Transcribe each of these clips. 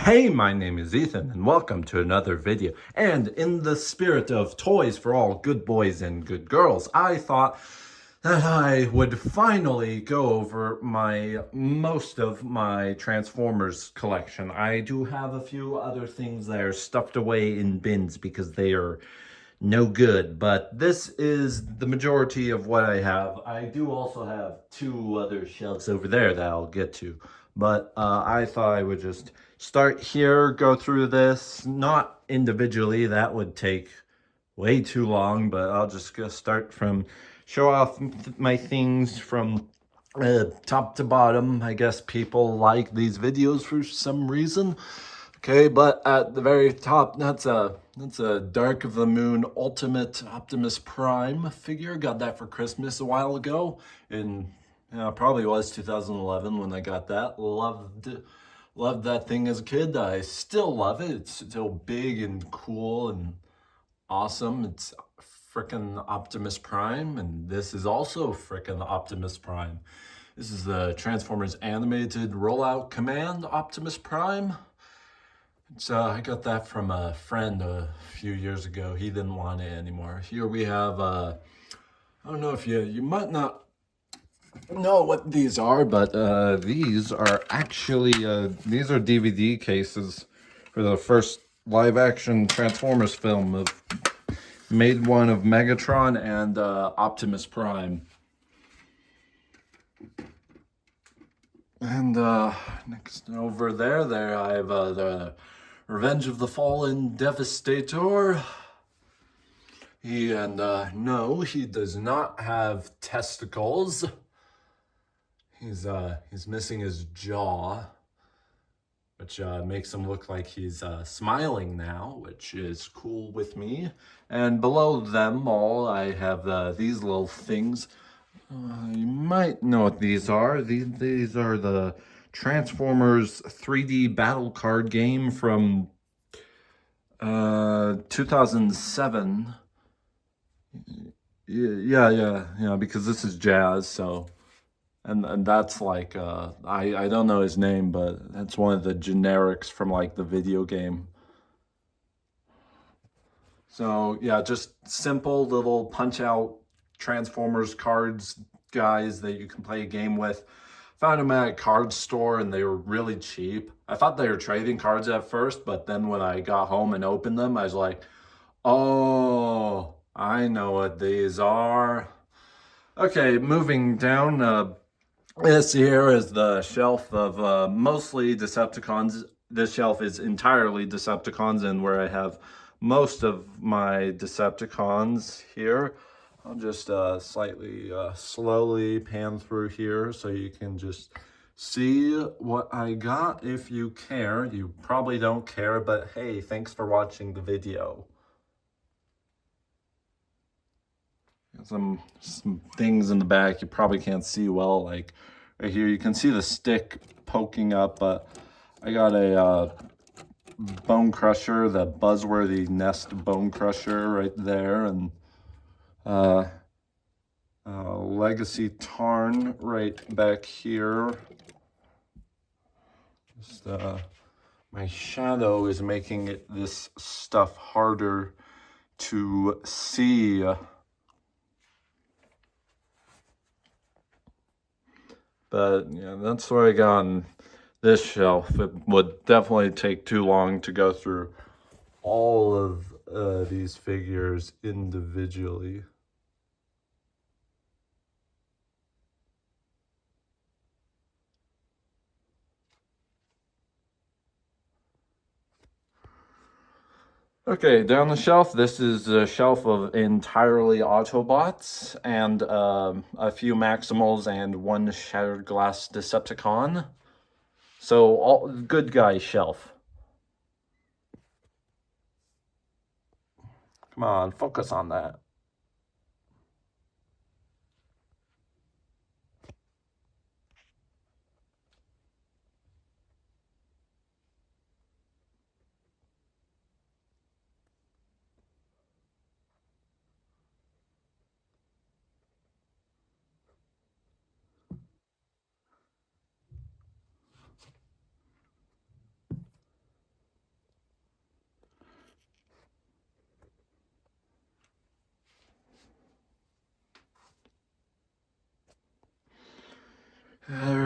Hey, my name is Ethan, and welcome to another video. And in the spirit of toys for all good boys and good girls, I thought that I would finally go over most of my Transformers collection. I do have a few other things that are stuffed away in bins because they are no good, but this is the majority of what I have. I do also have two other shelves over there that I'll get to, but I thought I would just start here, go through this, not individually, that would take way too long, but I'll just go start from show off my things from top to bottom. I guess people like these videos for some reason. Okay, but at the very top, that's a Dark of the Moon Ultimate Optimus Prime figure. Got that for Christmas a while ago, and probably was 2011 when I got that. Loved that thing as a kid. I still love it. It's still big and cool and awesome. It's frickin' Optimus Prime, and this is also frickin' Optimus Prime. This is the Transformers Animated Rollout Command Optimus Prime. So I got that from a friend a few years ago. He didn't want it anymore. Here we have, I don't know if you might not know what these are, but these are actually, these are DVD cases for the first live action Transformers film. Made one of Megatron and Optimus Prime. And next over there I have the Revenge of the Fallen Devastator. No, he does not have testicles. He's missing his jaw, which makes him look like he's smiling now, which is cool with me. And below them all, I have these little things. You might know what these are. These are the Transformers 3D battle card game from 2007. Yeah, because this is Jazz, so and that's like I don't know his name, but that's one of the generics from like the video game. So yeah, just simple little punch out Transformers cards, guys, that you can play a game with. Found them at a card store and they were really cheap. I thought they were trading cards at first, but then when I got home and opened them, I was like, oh, I know what these are. Okay, moving down, this here is the shelf of mostly Decepticons. This shelf is entirely Decepticons, and where I have most of my Decepticons here. I'll just slightly slowly pan through here so you can just see what I got if you care. You probably don't care, but hey, thanks for watching the video. Some things in the back you probably can't see well, like right here you can see the stick poking up, but I got a bone crusher, the Buzzworthy Nest bone crusher right there, and Legacy Tarn right back here. Just my shadow is making this stuff harder to see. But yeah, that's what I got on this shelf. It would definitely take too long to go through all of these figures individually. Okay, down the shelf, this is a shelf of entirely Autobots and a few Maximals and one Shattered Glass Decepticon. So, all good guy shelf. Come on, focus on that.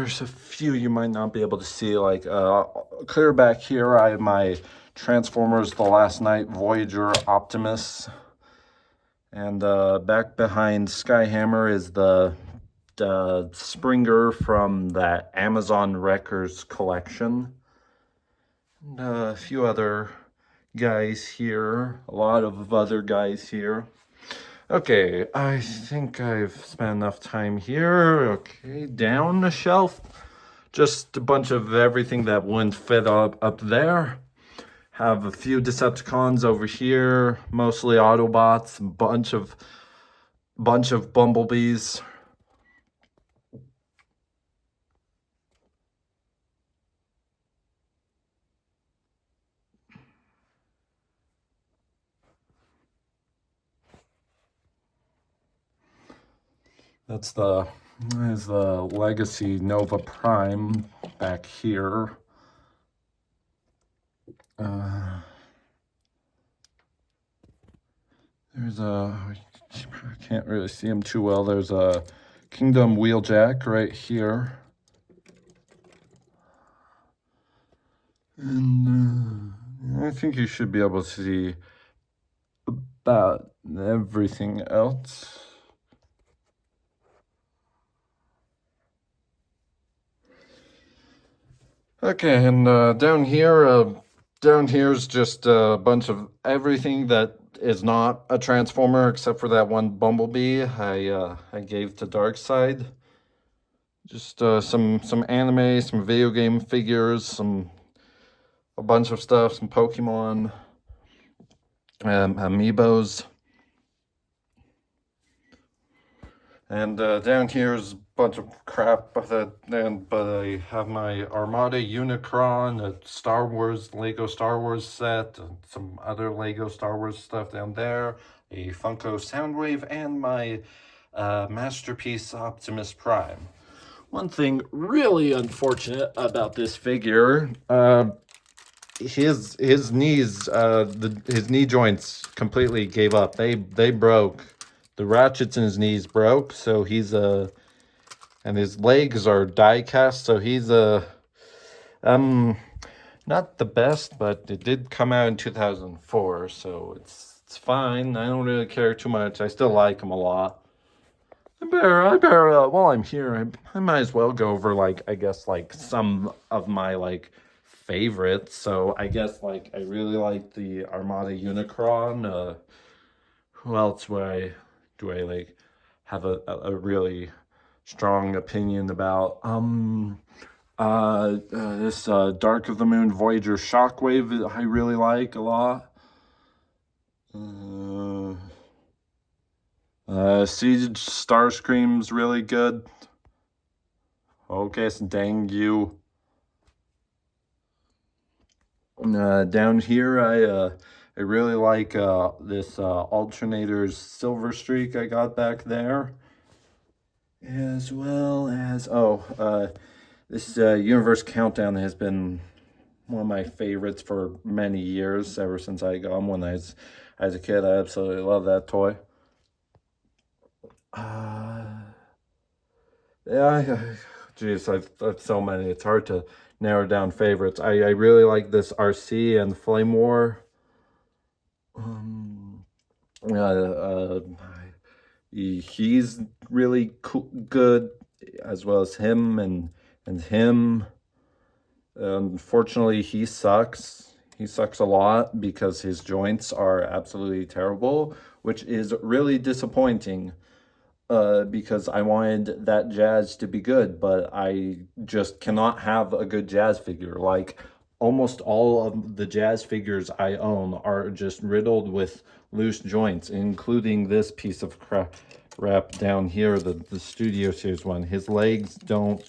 there's a few you might not be able to see, like clear back here I have my Transformers The Last Knight Voyager Optimus, and back behind Skyhammer is the Springer from that Amazon Wreckers collection. And a few other guys here, a lot of other guys here. Okay, I think I've spent enough time here. Okay, down the shelf, just a bunch of everything that wouldn't fit up there. Have a few Decepticons over here, mostly Autobots, bunch of Bumblebees. There's the Legacy Nova Prime back here. There's I can't really see him too well. There's a Kingdom Wheeljack right here. And I think you should be able to see about everything else. Okay, and down here's just a bunch of everything that is not a Transformer except for that one Bumblebee I gave to Darkseid. Just some anime, some video game figures, a bunch of stuff, some Pokemon, amiibos. And down here's a bunch of crap, but I have my Armada Unicron, a Lego Star Wars set, and some other Lego Star Wars stuff down there, a Funko Soundwave, and my Masterpiece Optimus Prime. One thing really unfortunate about this figure, his knees, his knee joints completely gave up. They broke. The ratchets in his knees broke, so he's and his legs are die cast, so he's not the best, but it did come out in 2004, so it's fine. I don't really care too much. I still like him a lot. I better while I'm here, I might as well go over I guess some of my favorites. So I guess I really like the Armada Unicron. Who else do I have a really strong opinion about? This Dark of the Moon Voyager Shockwave I really like a lot. Siege Starscream's really good. Focus, dang you. Down here I really like this Alternator's Silver Streak I got back there. As well as, this Universe Countdown has been one of my favorites for many years, ever since I got him when I was a kid. I absolutely love that toy. Yeah, geez, I've so many. It's hard to narrow down favorites. I really like this RC and Flame War. He's really good, as well as him and him. Unfortunately, he sucks. He sucks a lot because his joints are absolutely terrible, which is really disappointing. Because I wanted that Jazz to be good, but I just cannot have a good Jazz figure. Almost all of the Jazz figures I own are just riddled with loose joints, including this piece of crap down here, the Studio Series one. His legs don't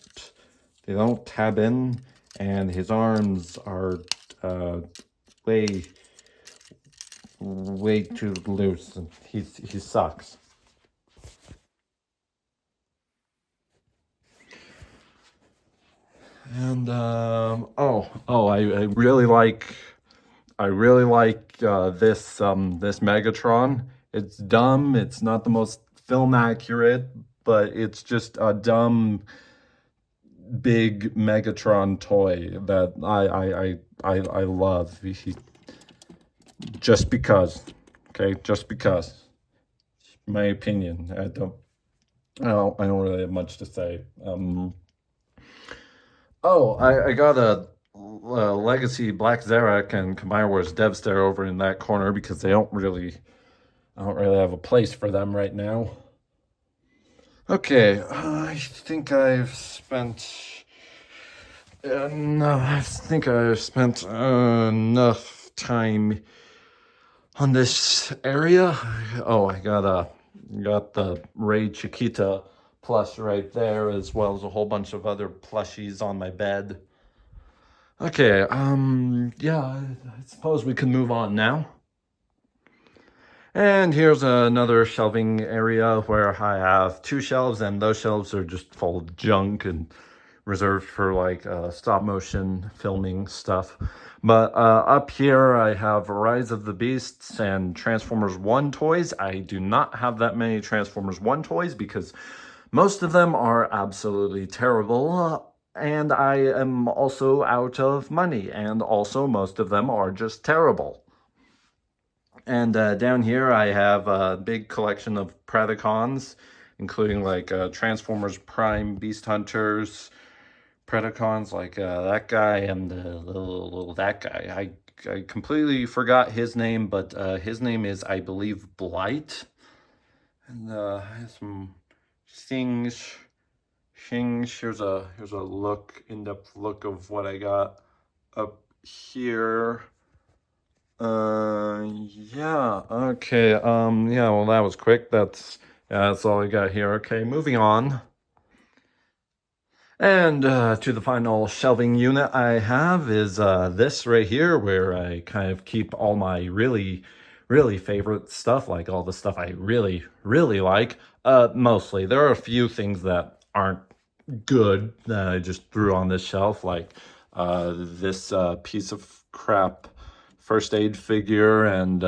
tab in, and his arms are way too loose. He sucks. And I really like this Megatron. It's dumb. It's not the most film accurate, but it's just a dumb big Megatron toy that I love. Just because, okay, just because. My opinion. I don't really have much to say. Oh, I got a Legacy Black Zarak and Combiner Wars Devstar over in that corner because I don't really have a place for them right now. Okay, I think I've spent enough time on this area. Oh, I got the Ray Chiquita plush right there, as well as a whole bunch of other plushies on my bed. Okay, yeah, I suppose we can move on now. And here's another shelving area where I have 2 shelves, and those shelves are just full of junk and reserved for like stop motion filming stuff. But up here I have Rise of the Beasts and Transformers 1 toys. I do not have that many Transformers 1 toys because most of them are absolutely terrible, and I am also out of money, and also most of them are just terrible. And down here I have a big collection of Predacons, including like Transformers Prime Beast Hunters, Predacons like that guy, and that guy. I completely forgot his name, but his name is, I believe, Blight. And some things. Here's a in-depth look of what I got up here. Yeah, okay, yeah, well, that was quick. That's all I got here. Okay, moving on. And to the final shelving unit I have is this right here, where I kind of keep all my really favorite stuff, like all the stuff I really like. Mostly. There are a few things that aren't good that I just threw on this shelf, like this piece of crap first aid figure, and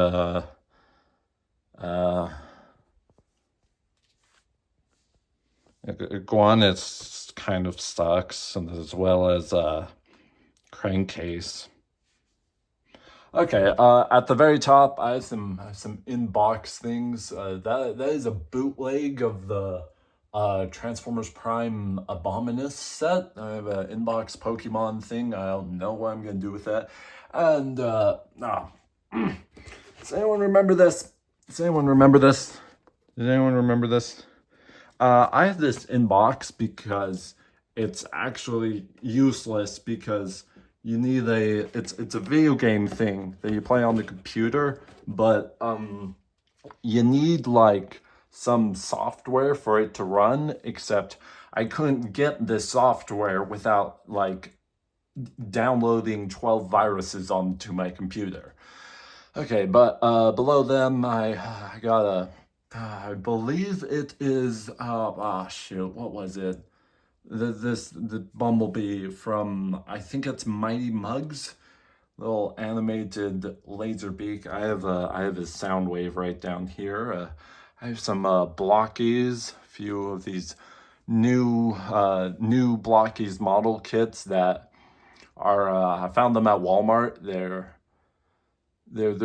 Iguanus kind of sucks, and as well as Crankcase. Okay, at the very top, I have some inbox things. That is a bootleg of the Transformers Prime Abominus set. I have an inbox Pokemon thing. I don't know what I'm gonna do with that. And does anyone remember this? Does anyone remember this? Does anyone remember this? I have this inbox because it's actually useless, because you need it's a video game thing that you play on the computer, but you need like some software for it to run, except I couldn't get this software without like downloading 12 viruses onto my computer. Okay, but below them I got a I believe it is shoot, what was it? The Bumblebee from, I think it's Mighty Mugs, little animated laser beak. I have a sound wave right down here. I have some Blockies, a few of these new Blockies model kits that are I found them at Walmart. They're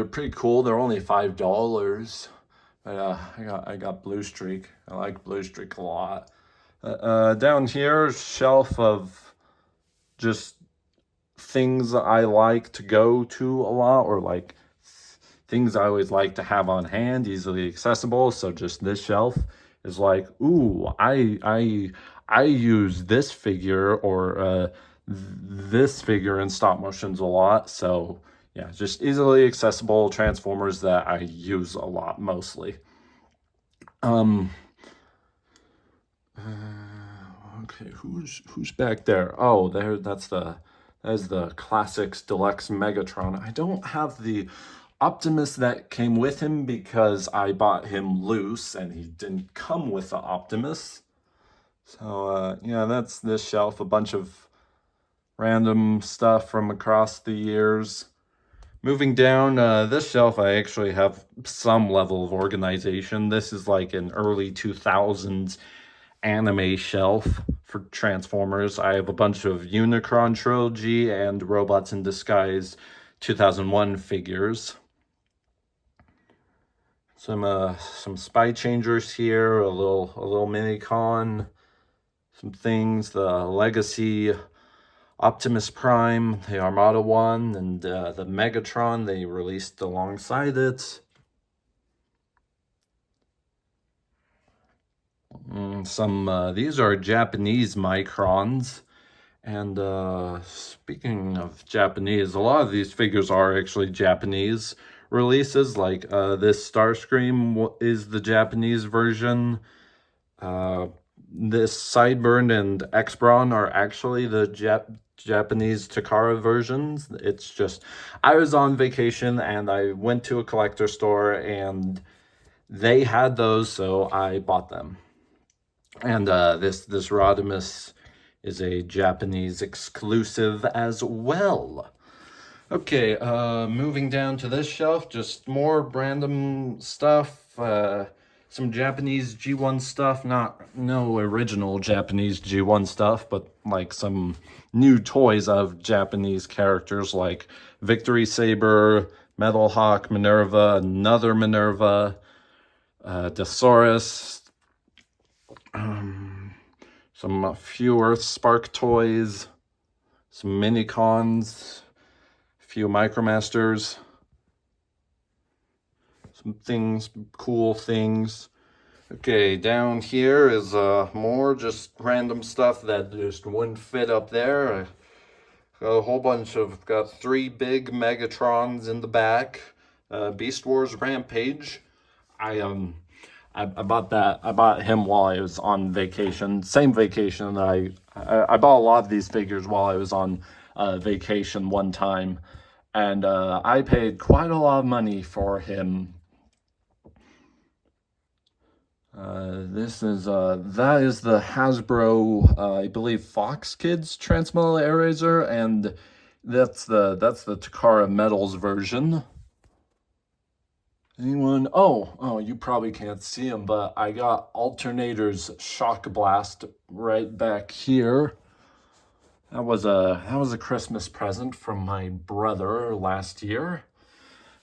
pretty cool. They're only $5. But I got Blue Streak. I like Blue Streak a lot. Down here, shelf of just things I like to go to a lot, or like things I always like to have on hand, easily accessible. So just this shelf is like, ooh, I use this figure or this figure in stop motions a lot. So yeah, just easily accessible Transformers that I use a lot mostly. Okay, who's back there? Oh, that's the Classics Deluxe Megatron. I don't have the Optimus that came with him because I bought him loose and he didn't come with the Optimus. So yeah, that's this shelf, a bunch of random stuff from across the years. Moving down this shelf, I actually have some level of organization. This is like an early 2000s anime shelf for Transformers. I have a bunch of Unicron Trilogy and Robots in Disguise 2001 figures. Some Spy Changers here, a little Minicon, some things, the Legacy Optimus Prime, the Armada one, and the Megatron they released alongside it. These are Japanese Microns. And speaking of Japanese, a lot of these figures are actually Japanese releases. Like this Starscream is the Japanese version. This Sideburn and X-Brawn are actually the Japanese Takara versions. It's just, I was on vacation and I went to a collector store and they had those, so I bought them. And this Rodimus is a Japanese exclusive as well. Okay, moving down to this shelf, just more random stuff. Some Japanese G1 stuff, no original Japanese G1 stuff, but like some new toys of Japanese characters like Victory Saber, Metal Hawk, Minerva, another Minerva, Desaurus, some few Earth Spark toys, some Minicons, a few Micromasters, some things, cool things. Okay, down here is more just random stuff that just wouldn't fit up there. I got a whole bunch of, got 3 big Megatrons in the back. Beast Wars Rampage. I bought that. I bought him while I was on vacation. Same vacation. I bought a lot of these figures while I was on vacation one time, and I paid quite a lot of money for him. That is the Hasbro, I believe, Fox Kids Transmetal Eraser, and that's the Takara Metals version. Anyone? Oh, you probably can't see them, but I got Alternator's Shock Blast right back here. That was a Christmas present from my brother last year.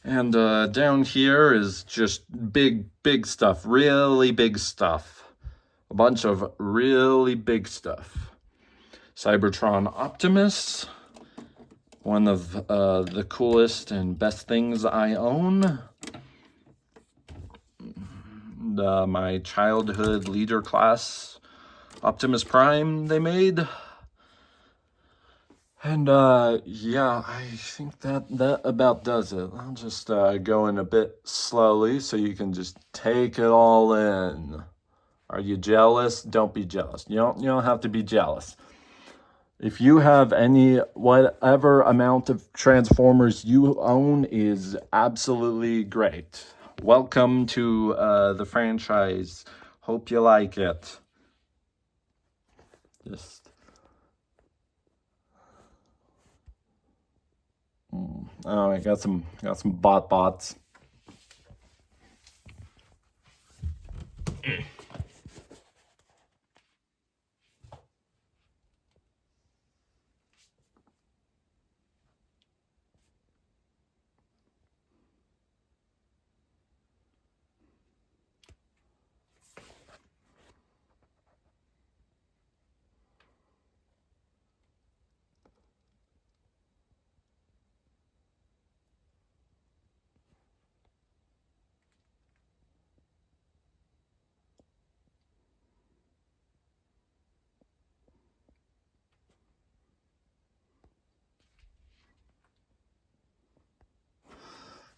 And down here is just big stuff, really big stuff. A bunch of really big stuff. Cybertron Optimus, one of the coolest and best things I own. My childhood leader class Optimus Prime they made. And yeah, I think that about does it. I'll just go in a bit slowly so you can just take it all in. Are you jealous? Don't be jealous. You don't have to be jealous. If you have whatever amount of Transformers you own is absolutely great. Welcome to the franchise. Hope you like it. Oh, I got some bots.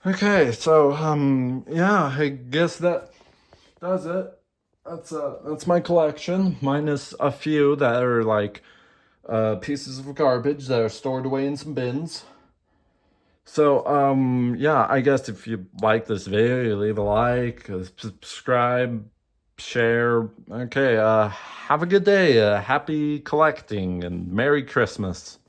Okay, so yeah, I guess that does it. That's my collection, minus a few that are like pieces of garbage that are stored away in some bins. So yeah, I guess if you like this video, you leave a like, subscribe, share. Okay, have a good day, happy collecting, and Merry Christmas.